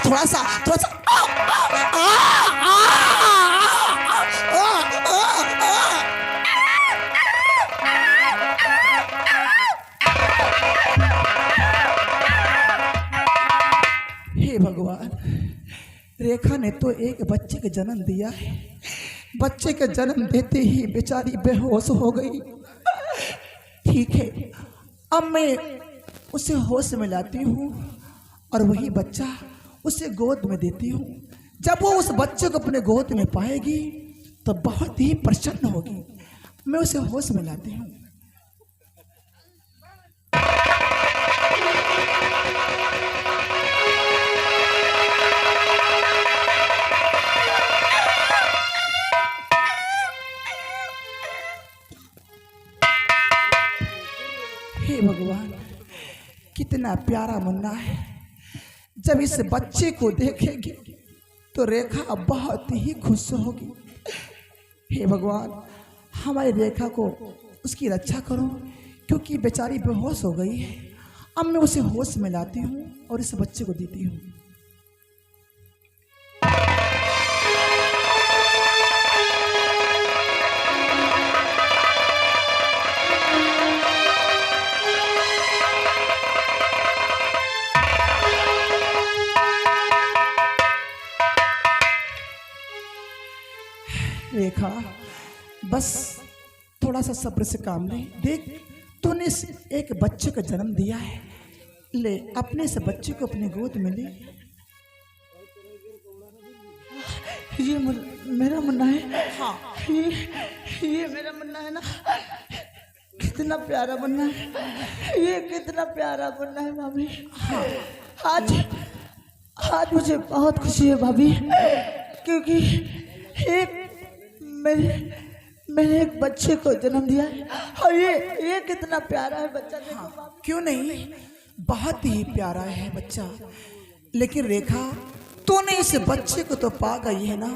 थोड़ा सा हे भगवान, रेखा ने तो एक बच्चे के जन्म दिया है। बच्चे के जन्म देते ही बेचारी बेहोश हो गई। ठीक है, अब मैं उसे होश में लाती हूँ और वही बच्चा उसे गोद में देती हूँ। जब वो उस बच्चे को अपने गोद में पाएगी तो बहुत ही प्रसन्न होगी। मैं उसे होश में लाती हूँ। हे भगवान, कितना प्यारा मुन्ना है। जब इस बच्चे को देखेगी तो रेखा बहुत ही खुश होगी। हे भगवान, हमारी रेखा को उसकी रक्षा करो, क्योंकि बेचारी बेहोश हो गई है। अब मैं उसे होश में लाती हूँ और इस बच्चे को देती हूँ। रेखा, बस थोड़ा सा सब्र से काम ले। देख, तूने एक बच्चे का जन्म दिया है। ले, अपने से बच्चे को अपने गोद में ले। ये मेरा मुन्ना है। हाँ, ये मेरा मुन्ना है ना। कितना प्यारा मुन्ना है, ये कितना प्यारा मुन्ना है भाभी। हाँ, आज मुझे बहुत खुशी है भाभी, क्योंकि मैंने एक बच्चे को जन्म दिया है और ये कितना प्यारा है बच्चा। हाँ, क्यों नहीं, बहुत ही प्यारा है बच्चा। लेकिन रेखा, तूने इस बच्चे को तो पा गई है ना,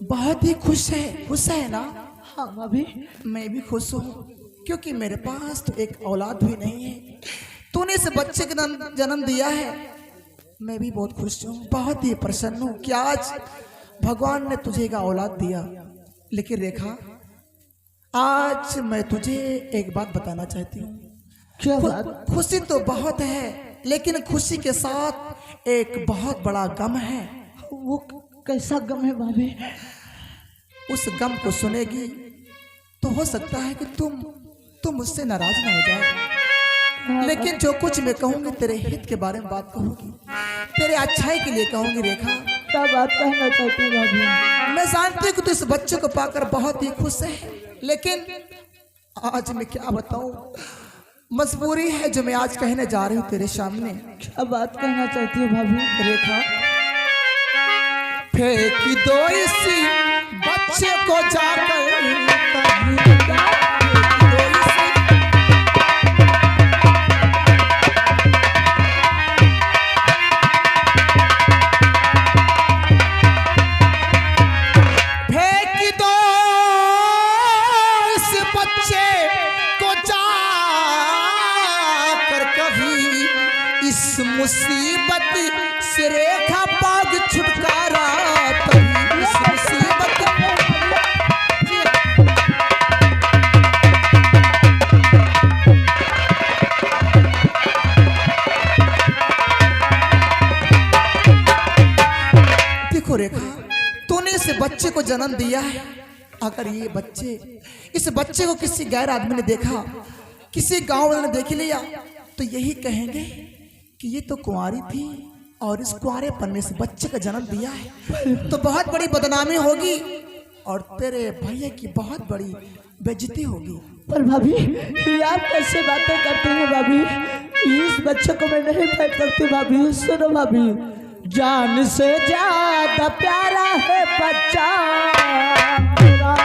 बहुत ही खुश है ना। हाँ भाभी, मैं भी खुश हूँ, क्योंकि मेरे पास तो एक औलाद भी नहीं है। तूने इस बच्चे का जन्म दिया है, मैं भी बहुत खुश हूँ, बहुत ही प्रसन्न हूँ कि आज भगवान ने तुझे एक औलाद दिया। लेकिन रेखा, आज मैं तुझे एक बात बताना चाहती हूँ। क्या बात? खुशी तो बहुत है, लेकिन खुशी के साथ एक बहुत बड़ा गम है। वो कैसा गम है भाभी? उस गम को सुनेगी तो हो सकता है कि तुम मुझसे नाराज ना हो जाए। लेकिन जो कुछ मैं कहूँगी तेरे हित के बारे में बात कहूँगी, तेरे अच्छाई के लिए कहूँगी। रेखा, क्या बात कहना चाहती हूँ भाभी? मैं जानती हूँ कि तू इस बच्चे को पाकर बहुत ही खुश है, लेकिन आज मैं क्या बताऊँ, मजबूरी है जो मैं आज कहने जा रही हूँ तेरे सामने। क्या बात कहना चाहती हूँ भाभी? रेखा, फेंक दो इसी बच्चे को जाकर मुसीबत से रेखा पाग छुटकारा। तभी इस मुसीबत देखो रेखा, तूने इस बच्चे को जन्म दिया है। अगर इस बच्चे को किसी गैर आदमी ने देखा, किसी गांव वाले ने देख लिया, तो यही कहेंगे कि ये तो कुंवारी थी और इस कुंवारेपन में इस बच्चे का जन्म दिया है, तो बहुत बड़ी बदनामी होगी और तेरे भैया की बहुत बड़ी बेइज्जती होगी। पर भाभी, ये आप कैसे बातें करते हैं भाभी? इस बच्चे को मैं नहीं फेंक सकती भाभी। सुनो भाभी, जान से ज्यादा प्यारा है बच्चा मेरा।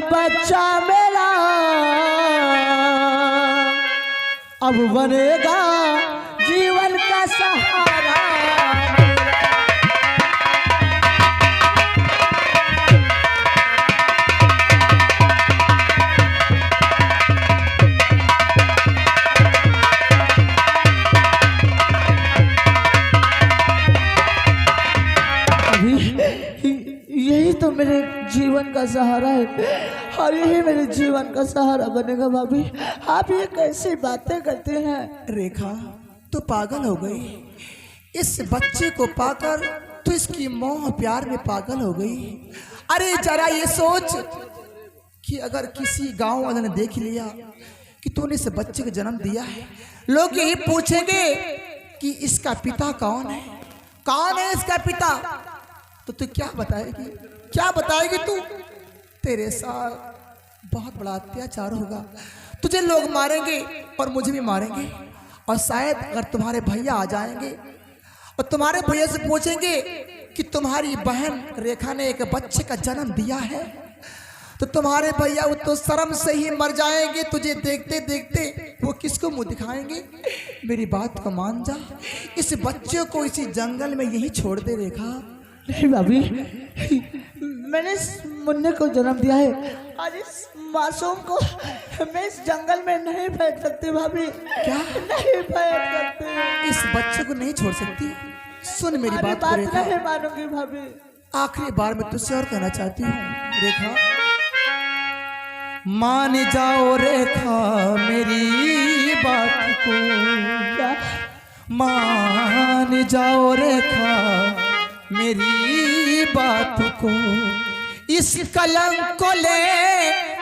बच्चा मेरा अब बनेगा यही तो मेरे जीवन का सहारा है और यही मेरे जीवन का सहारा बनेगा। भाभी आप ये कैसी बातें करते हैं? रेखा तू पागल हो गई। इस बच्चे को पाकर तू इसकी मोह प्यार में पागल हो गई। अरे जरा ये सोच कि अगर किसी गांव वाले ने देख लिया कि तूने इस बच्चे को जन्म दिया है, लोग यही पूछेंगे कि इसका पिता कौन है, कौन है इसका पिता। तो तू क्या बताएगी, क्या बताएगी तू? तेरे साथ बहुत बड़ा अत्याचार होगा, तुझे लोग मारेंगे और मुझे भी मारेंगे। और शायद अगर तुम्हारे भैया आ जाएंगे और तुम्हारे भैया से पूछेंगे कि तुम्हारी बहन रेखा ने एक बच्चे का जन्म दिया है, तो तुम्हारे भैया वो तो शर्म से ही मर जाएंगे। तुझे देखते देखते वो किसको मुंह दिखाएंगे? मेरी बात को मान जा, इस बच्चे को इसी जंगल में यही छोड़ दे रेखा। नहीं भाभी, मैंने इस मुन्ने को जन्म दिया है और इस मासूम को मैं इस जंगल में नहीं फेंक सकती। भाभी क्या नहीं फेंक सकती? इस बच्चे को नहीं छोड़ सकती? सुन मेरी बात को रेखा, नहीं मानूंगी भाभी। आखिरी बार मैं तुझसे और कहना चाहती हूँ रेखा, मान जाओ रेखा मेरी बात को, क्या? मान जाओ रेखा मेरी बात को। इस कलंक को ले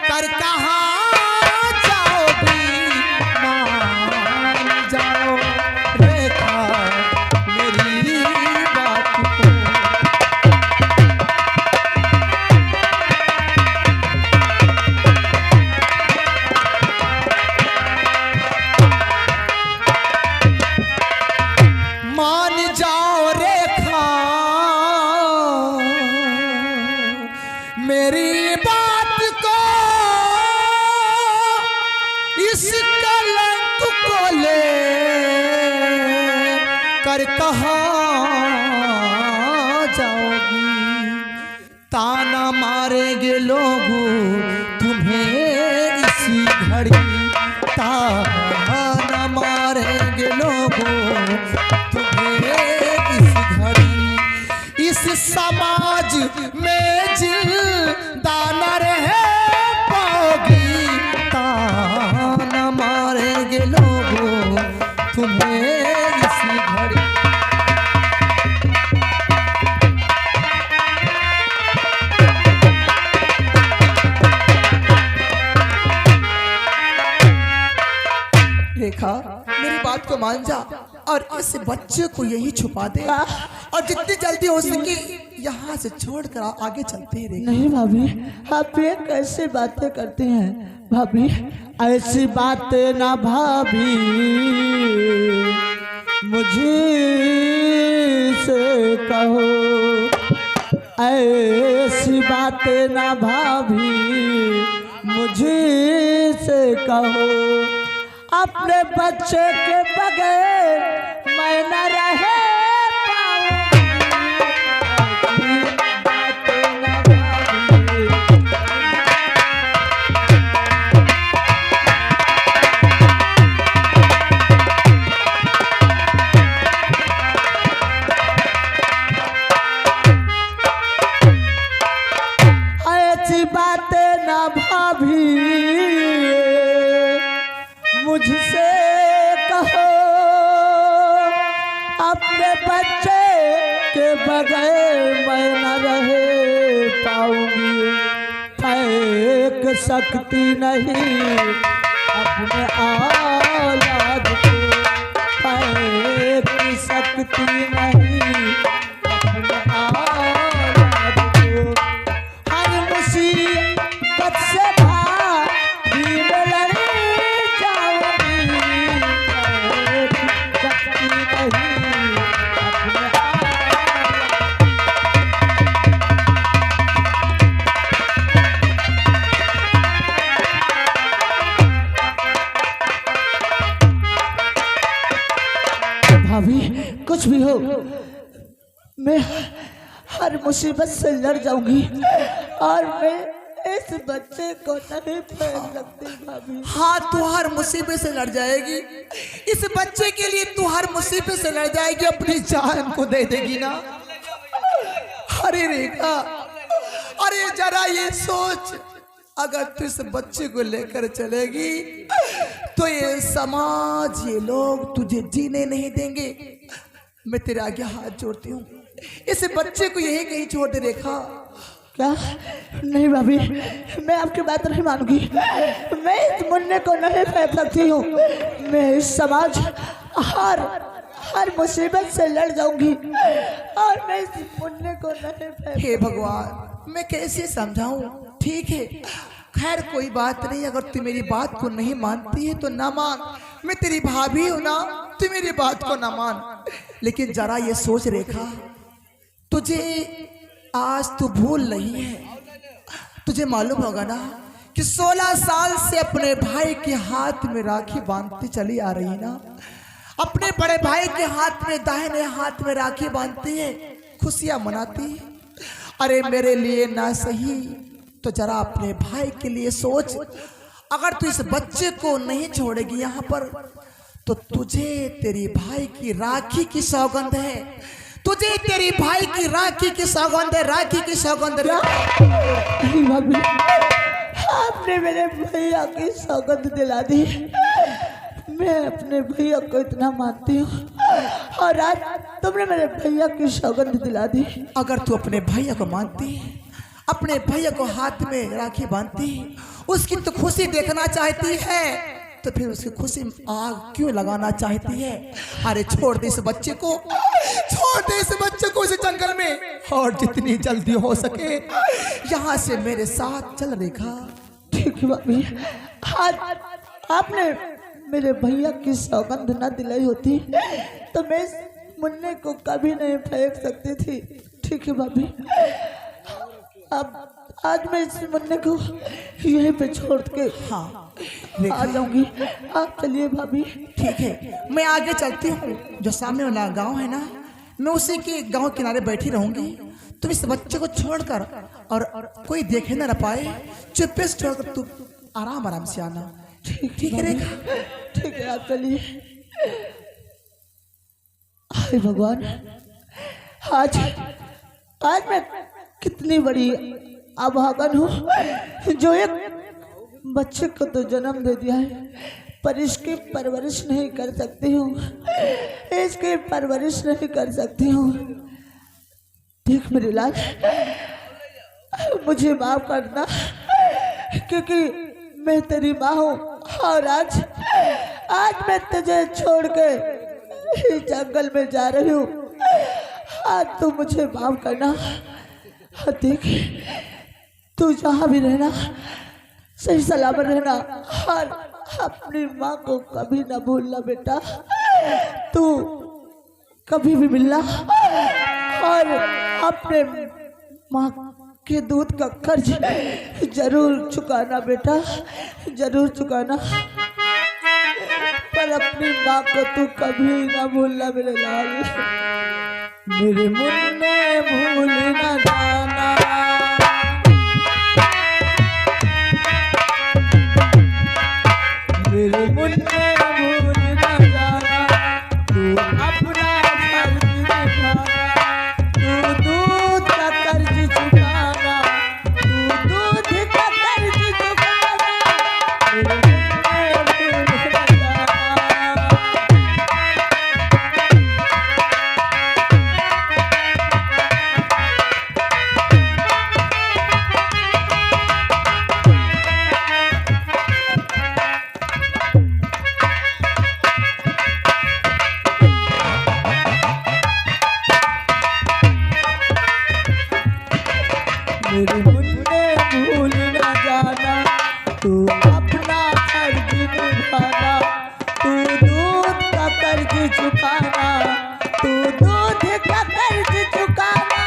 कर कहाँ जाओगी, मान जाओ रेखा मेरी बात को। मान जाओ रेखा मेरी बात को, इस कलंक को ले कर कहाँ जाओगी। ताना मारेंगे लोग तुम्हें इसी घड़ी, ताना मारेंगे लोग इस घड़ी। इस समाज में जिंदा न रह पाओगी, ताना मारेंगे लोग तुम्हें इसी घड़ी। रेखा मेरी बात को मान जा और इस बच्चे को यही छुपा दे और जितनी जल्दी हो सके यहाँ से छोड़कर आगे चलते रहे। नहीं भाभी, आप ये कैसे बातें करते हैं? भाभी ऐसी बातें ना भाभी मुझे से कहो, ऐसी बातें ना भाभी मुझे से कहो। अपने बच्चे के बगैर मैं न रह ऐसी बातें ना भाभी मुझसे कहो। अपने बच्चे के बगैर मैं न रह पाऊंगी। फेंक सकती नहीं अपने औलाद को, फेंक सकती नहीं अपने औलाद को। हर मुसीबत से भाभी कुछ भी हो, मैं हर मुसीबत से लड़ जाऊंगी और मैं इस बच्चे को नहीं फेंक सकती। भाभी हाँ, तू हर मुसीबत से लड़ जाएगी, इस बच्चे के लिए तू हर मुसीबत से लड़ जाएगी, अपनी जान को दे देगी ना। अरे रेखा अरे जरा ये सोच, अगर तू इस बच्चे को लेकर चलेगी तो ये समाज, ये लोग तुझे जीने नहीं देंगे। मैं तेरे आगे हाथ जोड़ती हूँ, इस बच्चे को यही कहीं छोड़ दे। रेखा क्या? नहीं भाभी, मैं आपकी बात नहीं मानूंगी। मैं इस मुन्ने को नहीं फेंक सकती हूँ। मैं इस समाज हर मुसीबत से लड़ जाऊंगी और मैं इस मुन्ने को नहीं फेंक। हे भगवान, मैं कैसे समझाऊं? ठीक है, खैर कोई बात नहीं। अगर तू मेरी बात को नहीं मानती है तो ना मान। मैं तेरी भाभी हूं ना, तू मेरी बात को ना मान। लेकिन जरा ये सोच रेखा, तुझे आज तू भूल नहीं है। तुझे मालूम होगा ना कि 16 साल से अपने भाई के हाथ में राखी बांधती चली आ रही ना। अपने बड़े भाई के हाथ में, दाहिने हाथ में राखी बांधती है, खुशियां मनाती है। अरे मेरे लिए ना सही तो जरा अपने भाई के लिए सोच। अगर तू इस बच्चे को नहीं छोड़ेगी यहाँ पर तो तुझे तेरी भाई की राखी की सौगंध है। तुझे तेरी भाई की राखी की सौगंध है, राखी की सौगंध। भाभी, आपने मेरे भैया की सौगंध दिला दी। मैं अपने भैया को इतना मानती हूँ और आज तुमने मेरे भैया की सौगंध दिला दी। अगर तू अपने भैया को मानती है, अपने भैया को हाथ में राखी बांधती, उसकी तो खुशी देखना चाहती है, तो फिर उसकी खुशी में आग क्यों लगाना चाहती है? अरे छोड़ दे इस बच्चे को, छोड़ दे इस बच्चे को इस जंगल में, और जितनी जल्दी हो सके यहाँ से मेरे साथ चल। रेखा ठीक है भाभी, आज आपने मेरे भैया की सौगंध न दिलाई होती तो मैं इस मुन्ने को कभी नहीं फेंक सकती थी। ठीक है भाभी, अब आज मैं इस मुन्ने को यहीं पे छोड़ के आ जाऊंगी। आप चलिए भाभी। ठीक है, मैं आगे चलती हूँ। जो सामने वाला गांव है ना, मैं उसी के गांव किनारे बैठी रहूंगी। तुम इस बच्चे को छोड़कर और कोई देखे ना पाए, चुप्पे से छोड़कर तू आराम आराम से आना। ठीक है रेखा? ठीक है, आप चलिए। हाय भगवान, आज मैं कितनी बड़ी अभागन हूँ जो एक बच्चे को तो जन्म दे दिया है पर इसकी परवरिश नहीं कर सकती हूँ, इसकी परवरिश नहीं कर सकती हूँ। देख मेरी लाल, मुझे माफ करना क्योंकि मैं तेरी माँ हूँ और आज मैं तुझे छोड़ के इस जंगल में जा रही हूँ। आज तू मुझे माफ करना। देख, तू जहाँ भी रहना सही सलामत रहना और अपनी माँ को कभी ना भूलना बेटा। तू कभी भी मिलना और अपने माँ के दूध का कर्ज जरूर चुकाना बेटा, जरूर चुकाना। पर अपनी माँ को तू कभी ना भूलना मेरे लाल। मेरे मुन्ने भूल ना जाना, मेरे मुन्ने भूल ना जाना, तू अपना फर्ज निभाना, तू दूध का कर्ज चुकाना, तू दूध का कर्ज चुकाना, मेरे मुन्ने भूल ना जाना। मेरे मुन्ने भूल ना जाना, तू अपना फर्ज निभाना, तू दूध का कर्ज चुकाना, तू दूध का कर्ज चुकाना,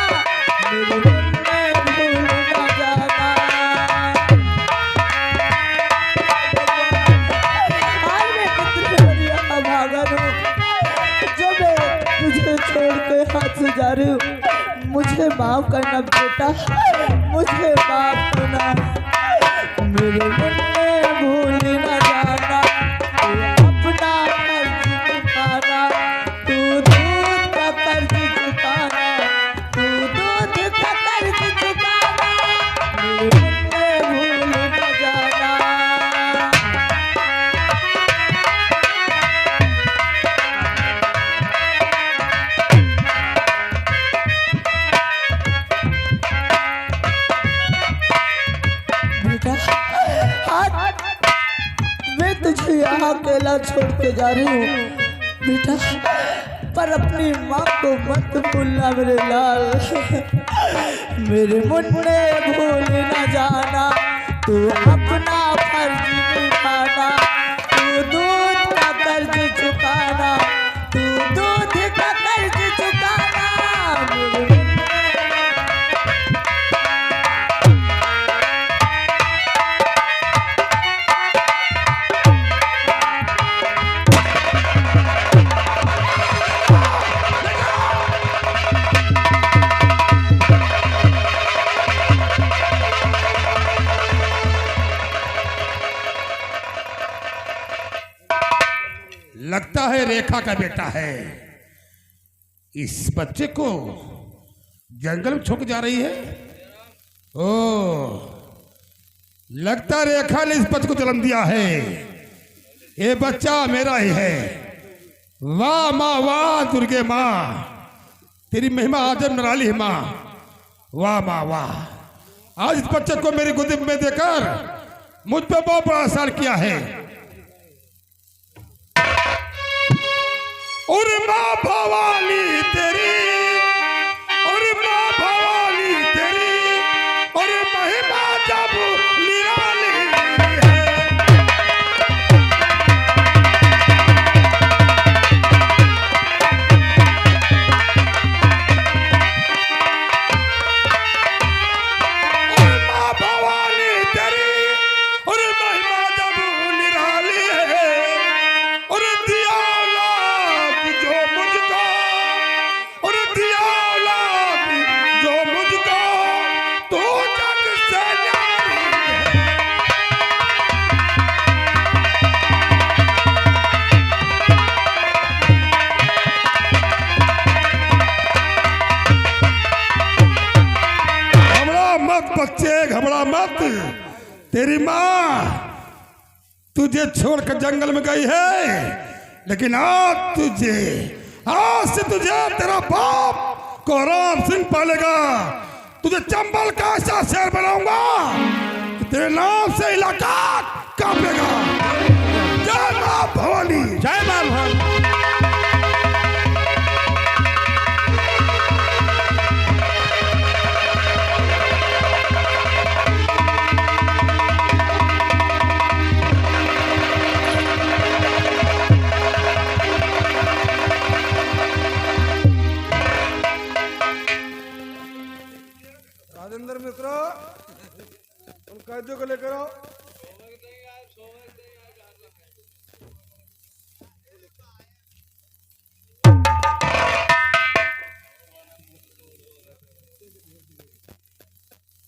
मेरे मुन्ने भूल ना जाना। आज मैं कितनी बड़ी अभागन हूँ जो मैं तुझे छोड़ के हाथ से जा रही हूँ। मुझे माफ करना बेटा, मुझे माफ करना। मेरे मुन्ने भूल ना जाना, तू अपना कर्ज चुकाना, तू दूध का कर्ज चुकाना, तू दूध का कर्ज चुकाना, यहाँ अकेला छोड़ के जा रही हूँ बेटा, पर अपनी माँ को मत भूलना मेरे लाल। मेरे मुन्ने भूल न जाना, तू अपना फर्ज निभाना, तू दूध का कर्ज चुकाना, तू दूध का कर्ज चुकाना। मेरे लगता है रेखा का बेटा है। इस बच्चे को जंगल में छोड़ जा रही है। ओ, लगता है रेखा ने इस बच्चे को जन्म दिया है। ये बच्चा मेरा ही है। वाह माँ, वाह दुर्गे माँ, तेरी महिमा आजम निराली है माँ। वाह माँ वाह, आज इस बच्चे को मेरी गोदी में देकर मुझ पे बहुत बड़ा असर किया है। और माँ भवानी तेरी, और माँ भवानी तेरी, और महिमा जब निराली है। और माँ भवानी तेरी, और महिमा जब निराली है। और दिया जो मुझको, और दिया जो मुझको, तो जग से न्यारी है। घबरा मत बच्चे, घबरा मत। तेरी माँ तुझे छोड़कर जंगल में गई है, लेकिन आज से तुझे तेरा बाप को राम सिंह पालेगा। तुझे चंबल का ऐसा शहर बनाऊंगा कि तेरे नाम से इलाका कांपेगा। जय मां भवानी, जय मां भवानी। राजेंद्र मिश्रा, उन कैदियों को लेकर आओ।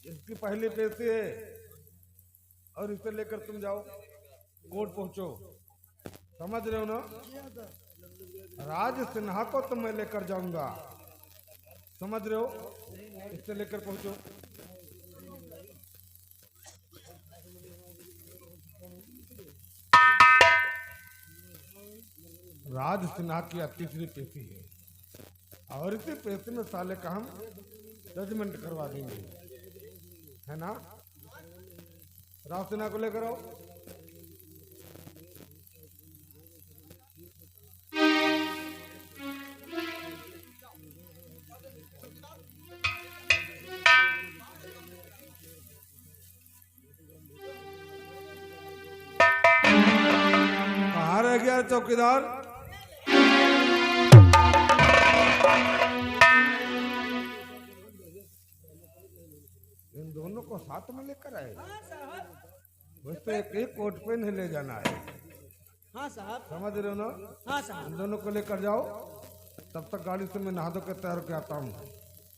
इसकी पहली पेशी है और इसे लेकर तुम जाओ, कोर्ट पहुंचो। समझ रहे हो ना? राज सिन्हा को तो मैं लेकर जाऊंगा, समझ रहे हो? इससे लेकर पहुंचो। राज सिन्हा की तीसरी पेशी है और इसी पेशी में साले का हम जजमेंट करवा देंगे, है ना? राज सिन्हा को लेकर आओ। गया चौकीदार, इन दोनों को साथ में लेकर आए। वैसे एक कोट पे नहीं ले जाना है। हाँ साहब, समझ रहे हो ना? हाँ साहब। इन दोनों को लेकर जाओ, तब तक गाड़ी से मैं नहा धो के तैयार के आता हूँ।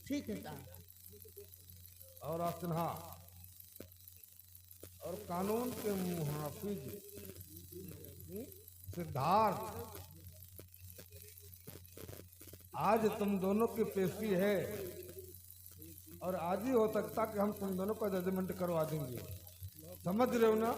ठीक है साहब। और आप सिन्हा और कानून के मुहाफिज सिद्धार्थ, आज तुम दोनों की पेशी है और आज ही हो सकता कि हम तुम दोनों का जजमेंट करवा देंगे। समझ रहे हो ना?